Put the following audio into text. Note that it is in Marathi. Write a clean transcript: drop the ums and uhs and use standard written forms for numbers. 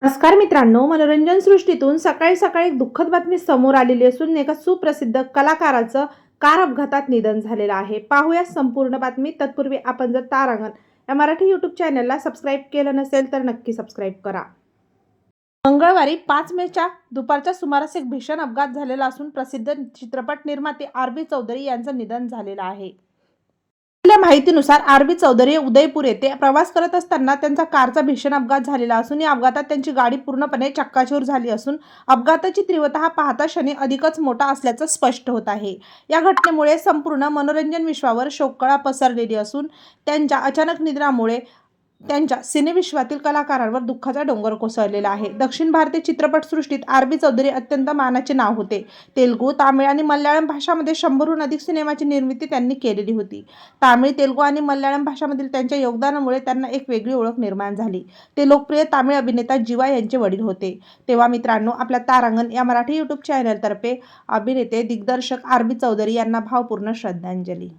नमस्कार मित्रांनो, मनोरंजन सृष्टीतून सकाळी सकाळी एक दुःखद बातमी समोर आलेली असून एका सुप्रसिद्ध कलाकाराचं कार अपघातात निधन झालेलं आहे. पाहूया संपूर्ण बातमी. तत्पूर्वी आपण जर तारांगण या मराठी यूट्यूब चॅनलला सबस्क्राईब केलं नसेल तर नक्की सबस्क्राईब करा. मंगळवारी 5 मेच्या दुपारच्या सुमारास एक भीषण अपघात झालेला असून प्रसिद्ध चित्रपट निर्माते आर.बी. चौधरी यांचं निधन झालेलं आहे. आपल्या माहितीनुसार आर.बी. चौधरी हे उदयपूर येथे प्रवास करत असताना त्यांचा कारचा भीषण अपघात झालेला असून या अपघातात त्यांची गाडी पूर्णपणे चक्काचूर झाली असून अपघाताची तीव्रता पाहता क्षणी अधिकच मोठा असल्याचं स्पष्ट होत आहे. या घटनेमुळे संपूर्ण मनोरंजन विश्वावर शोककळा पसरलेली असून त्यांच्या अचानक निधनामुळे त्यांच्या सिनेविश्वातील कलाकारांवर दुःखाचा डोंगर कोसळलेला आहे. दक्षिण भारतीय चित्रपटसृष्टीत आर.बी. चौधरी अत्यंत मानाचे नाव होते. तेलुगू, तामिळ आणि मल्याळम भाषांमध्ये 100हून अधिक सिनेमाची निर्मिती त्यांनी केलेली होती. तामिळ, तेलुगू आणि मल्याळम भाषांमधील त्यांच्या योगदानामुळे त्यांना एक वेगळी ओळख निर्माण झाली. ते लोकप्रिय तामिळ अभिनेता जीवा यांचे वडील होते. तेव्हा मित्रांनो, आपल्या तारांगण या मराठी यूट्यूब चॅनलतर्फे अभिनेते दिग्दर्शक आर.बी. चौधरी यांना भावपूर्ण श्रद्धांजली.